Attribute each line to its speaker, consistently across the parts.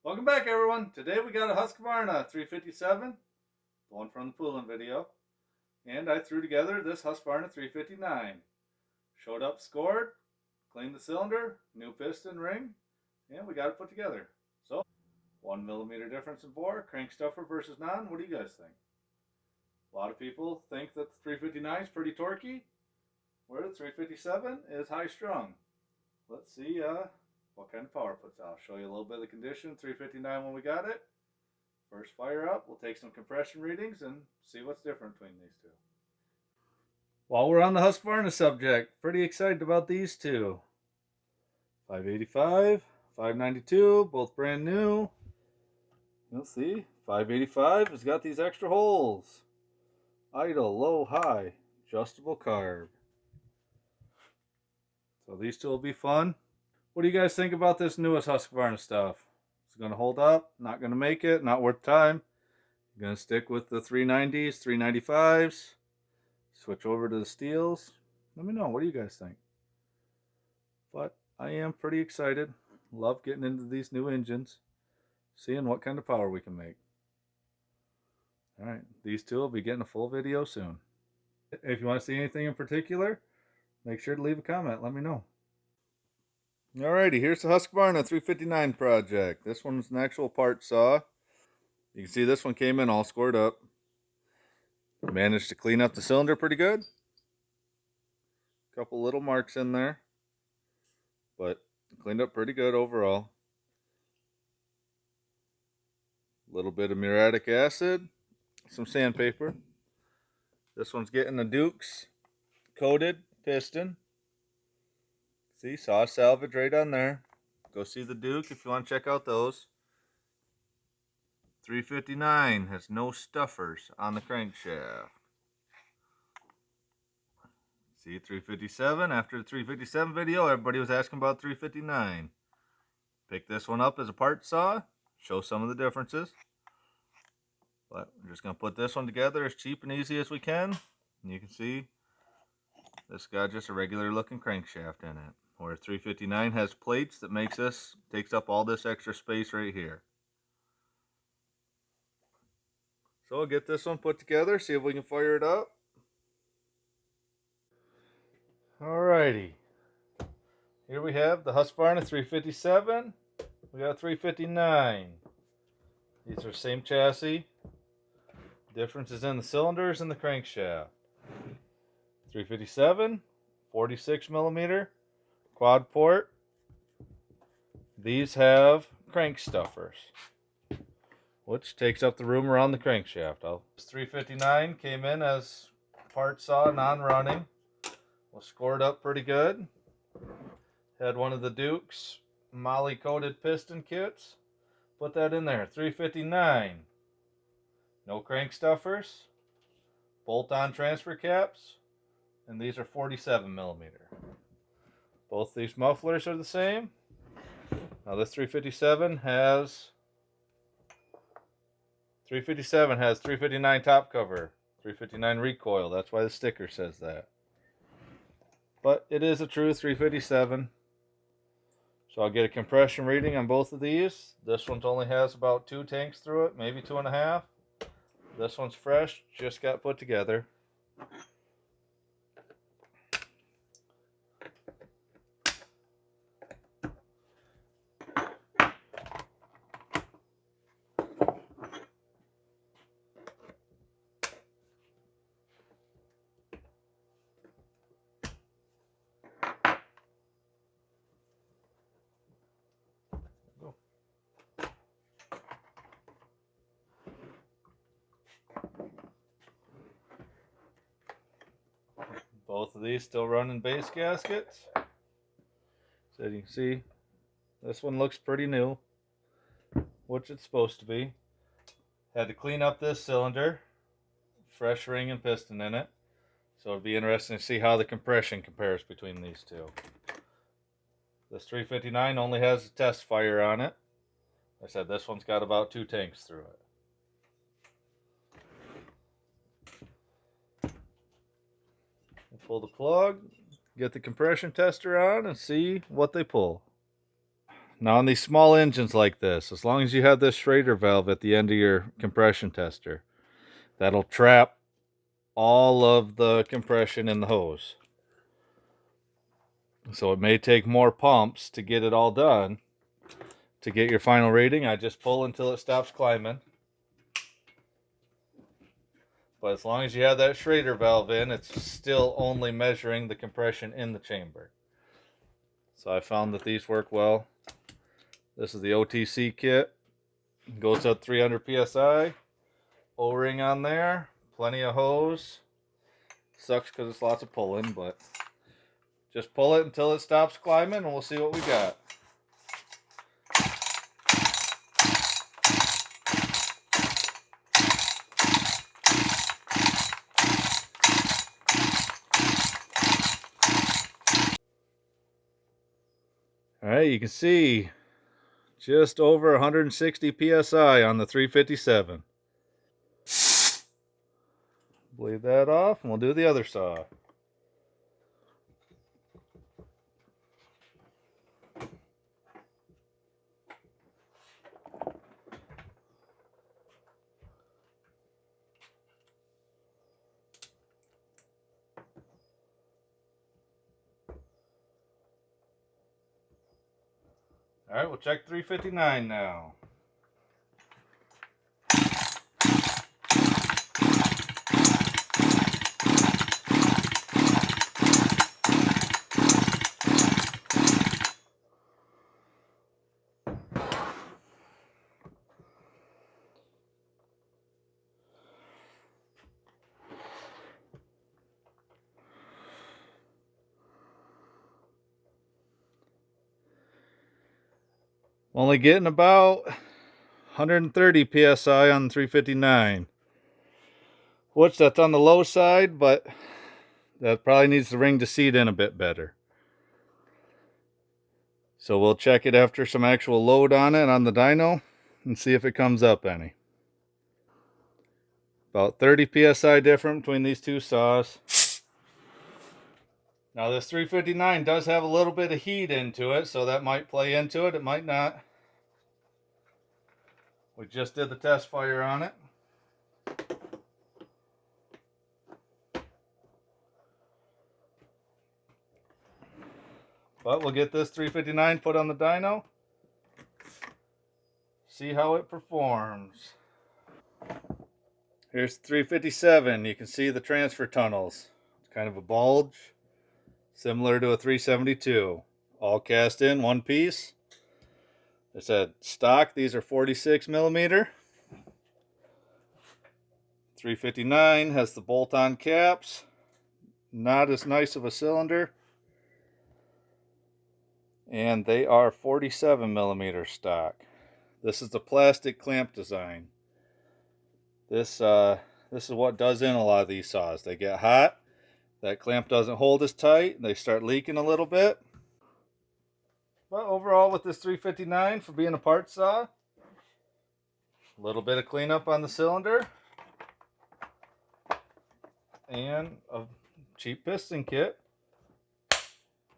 Speaker 1: Welcome back, everyone. Today we got a Husqvarna 357, the one from the pooling video, and I threw together this Husqvarna 359. Showed up, scored, cleaned the cylinder, new piston ring, and we got it put together. So, 1 millimeter difference in bore, crank stuffer versus non. What do you guys think? A lot of people think that the 359 is pretty torquey, where the 357 is high strung. Let's see what kind of power it puts out. I'll show you a little bit of the condition. 359 when we got it. First fire up, we'll take some compression readings and see what's different between these two. While we're on the Husqvarna subject, pretty excited about these two. 585, 592, both brand new. You'll see, 585 has got these extra holes. Idle, low, high, adjustable carb. So these two will be fun. What do you guys think about this newest Husqvarna stuff? Is it going to hold up? Not going to make it? Not worth time? You're going to stick with the 390s, 395s? Switch over to the steels? Let me know. What do you guys think? But I am pretty excited. Love getting into these new engines. Seeing what kind of power we can make. Alright, these two will be getting a full video soon. If you want to see anything in particular, make sure to leave a comment. Let me know. Alrighty, here's the Husqvarna 359 project. This one's an actual part saw. You can see this one came in all scored up. Managed to clean up the cylinder pretty good. Couple little marks in there, but cleaned up pretty good overall. A little bit of muriatic acid, some sandpaper. This one's getting a Duke's coated piston. See, saw salvage right on there. Go see the Duke if you want to check out those. 359 has no stuffers on the crankshaft. See, 357. After the 357 video, everybody was asking about 359. Pick this one up as a part saw. Show some of the differences. But we're just going to put this one together as cheap and easy as we can. And you can see this got just a regular looking crankshaft in it. Where 359 has plates that takes up all this extra space right here. So we'll get this one put together, see if we can fire it up. Alrighty. Here we have the Husqvarna 357. We got 359. These are same chassis. Difference is in the cylinders and the crankshaft. 357, 46 millimeter, quad port. These have crank stuffers, which takes up the room around the crankshaft. This 359 came in as part saw, non-running. Was scored up pretty good. Had one of the Duke's moly coated piston kits. Put that in there. 359. No crank stuffers. Bolt-on transfer caps. And these are 47 millimeter. Both these mufflers are the same. Now this 357 has 359 top cover, 359 recoil. That's why the sticker says that. But it is a true 357. So I'll get a compression reading on both of these. This one only has about 2 tanks through it, maybe 2.5. This one's fresh, just got put together. Both of these still running base gaskets. So you can see, this one looks pretty new, which it's supposed to be. Had to clean up this cylinder, fresh ring and piston in it. So it'll be interesting to see how the compression compares between these two. This 359 only has a test fire on it. Like I said, this one's got about 2 tanks through it. We'll pull the plug, get the compression tester on, and see what they pull. Now on these small engines like this, as long as you have this Schrader valve at the end of your compression tester, that'll trap all of the compression in the hose. So it may take more pumps to get it all done. To get your final rating, I just pull until it stops climbing. But as long as you have that Schrader valve in, it's still only measuring the compression in the chamber. So I found that these work well. This is the OTC kit. Goes up 300 psi. O-ring on there. Plenty of hose. Sucks because it's lots of pulling, but just pull it until it stops climbing and we'll see what we got. Alright, you can see just over 160 psi on the 357. Bleed that off and we'll do the other saw. Alright, we'll check 359 now. Only getting about 130 psi on 359. Which that's on the low side, but that probably needs the ring to seat in a bit better. So we'll check it after some actual load on it on the dyno and see if it comes up any. About 30 psi different between these two saws. Now this 359 does have a little bit of heat into it, so that might play into it. It might not. We just did the test fire on it. But we'll get this 359 put on the dyno. See how it performs. Here's 357. You can see the transfer tunnels. It's kind of a bulge, similar to a 372. All cast in one piece. They said stock, these are 46 millimeter. 359 has the bolt-on caps. Not as nice of a cylinder. And they are 47 millimeter stock. This is the plastic clamp design. This is what does in a lot of these saws. They get hot. That clamp doesn't hold as tight. They start leaking a little bit. But overall with this 359 for being a part saw, a little bit of cleanup on the cylinder. And a cheap piston kit.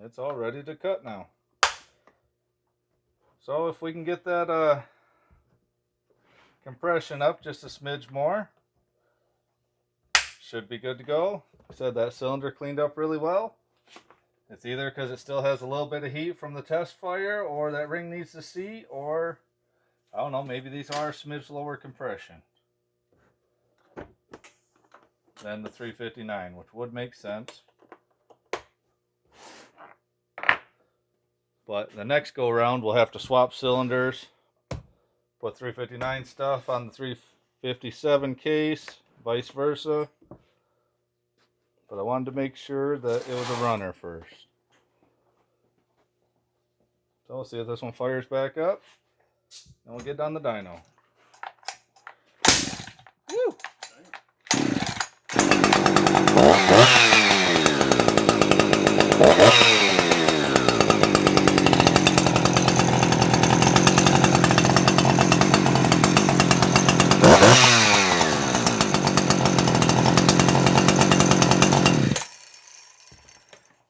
Speaker 1: It's all ready to cut now. So if we can get that compression up just a smidge more, should be good to go. I said that cylinder cleaned up really well. It's either because it still has a little bit of heat from the test fire, or that ring needs to seat, or I don't know, maybe these are a smidge lower compression than the 359, which would make sense. But the next go around we'll have to swap cylinders, put 359 stuff on the 357 case, vice versa. But I wanted to make sure that it was a runner first. So we'll see if this one fires back up, and we'll get down the dyno. Woo!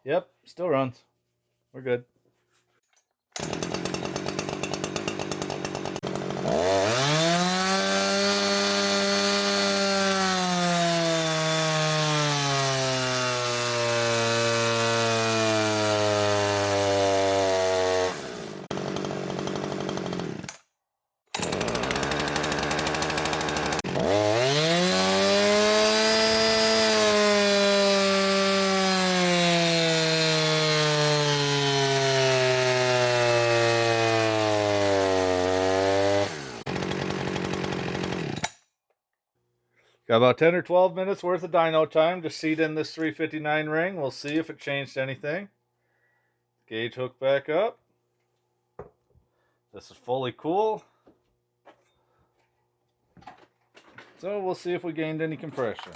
Speaker 1: Yep, still runs. We're good. Got about 10 or 12 minutes worth of dyno time to seat in this 359 ring. We'll see if it changed anything. Gauge hook back up. This is fully cool. So we'll see if we gained any compression.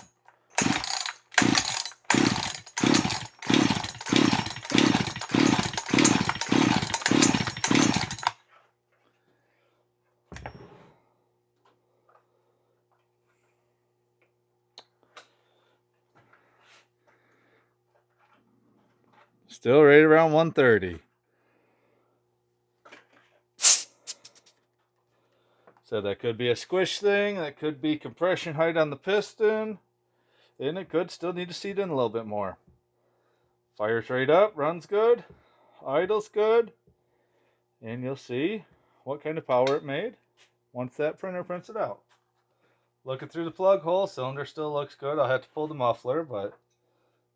Speaker 1: Still right around 130. So that could be a squish thing, that could be compression height on the piston, and it could still need to seat in a little bit more. Fires right up, runs good, idles good, and you'll see what kind of power it made once that printer prints it out. Looking through the plug hole, cylinder still looks good. I'll have to pull the muffler, but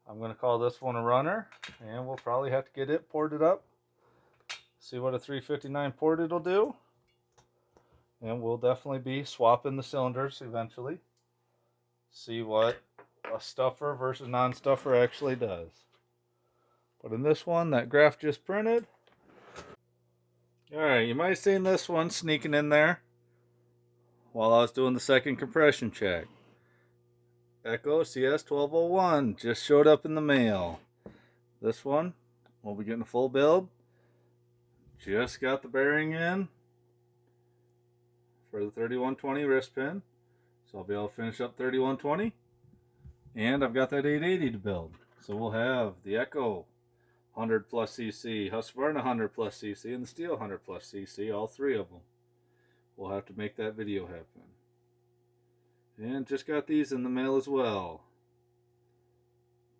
Speaker 1: I'm going to call this one a runner, and we'll probably have to get it ported up. See what a 359 ported will do. And we'll definitely be swapping the cylinders eventually. See what a stuffer versus non-stuffer actually does. But in this one, that graph just printed. Alright, you might have seen this one sneaking in there while I was doing the second compression check. Echo CS1201 just showed up in the mail. This one, we'll be getting a full build. Just got the bearing in for the 3120 wrist pin. So I'll be able to finish up 3120. And I've got that 880 to build. So we'll have the Echo 100 plus cc, Husqvarna 100 plus cc, and the Steel 100 plus cc, all three of them. We'll have to make that video happen. And just got these in the mail as well.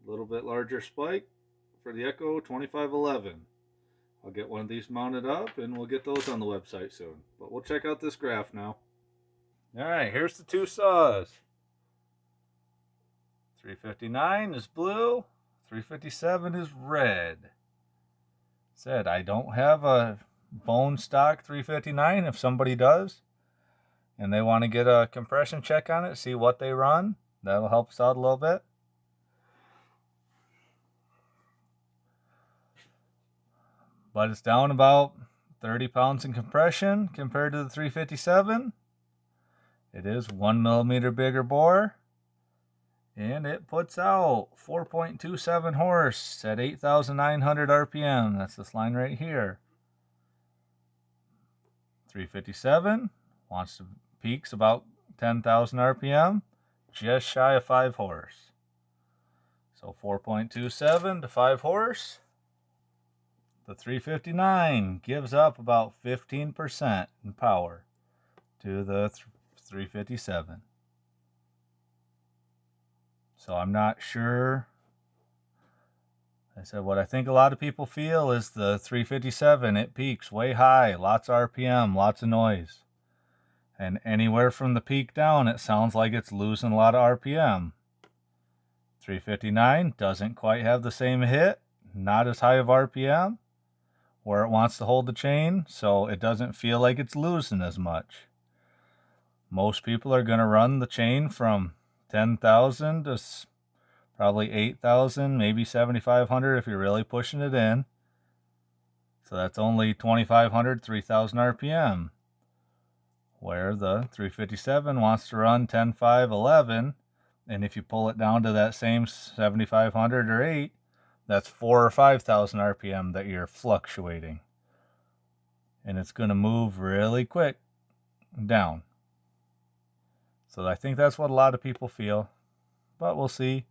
Speaker 1: A little bit larger spike for the Echo 2511. I'll get one of these mounted up and we'll get those on the website soon. But we'll check out this graph now. Alright, here's the two saws. 359 is blue, 357 is red. Said I don't have a bone stock 359. If somebody does and they want to get a compression check on it, see what they run, that'll help us out a little bit. But it's down about 30 pounds in compression compared to the 357. It is 1 millimeter bigger bore. And it puts out 4.27 horse at 8,900 RPM. That's this line right here. 357 wants to peaks about 10,000 RPM, just shy of 5 horse. So 4.27 to 5 horse. The 359 gives up about 15% in power to the 357. So I'm not sure. I said what I think a lot of people feel is the 357, it peaks way high, lots of RPM, lots of noise. And anywhere from the peak down, it sounds like it's losing a lot of RPM. 359 doesn't quite have the same hit, not as high of RPM, where it wants to hold the chain, so it doesn't feel like it's losing as much. Most people are going to run the chain from 10,000 to probably 8,000, maybe 7,500 if you're really pushing it in. So that's only 2,500, 3,000 RPM. Where the 357 wants to run 10, 5, 11, and if you pull it down to that same 7,500 or 8, that's 4,000 or 5,000 RPM that you're fluctuating. And it's going to move really quick down. So I think that's what a lot of people feel. But we'll see.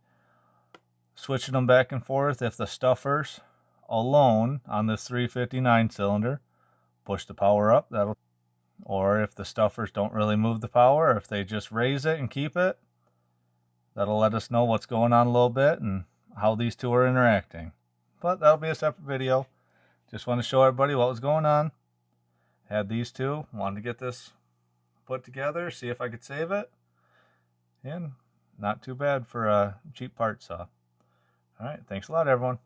Speaker 1: Switching them back and forth, if the stuffers alone on this 359 cylinder push the power up, that'll, or if the stuffers don't really move the power, or if they just raise it and keep it, that'll let us know what's going on a little bit and how these two are interacting. But that'll be a separate video. Just want to show everybody what was going on. Had these two, wanted to get this put together, see if I could save it. And not too bad for a cheap part saw. Alright, thanks a lot everyone.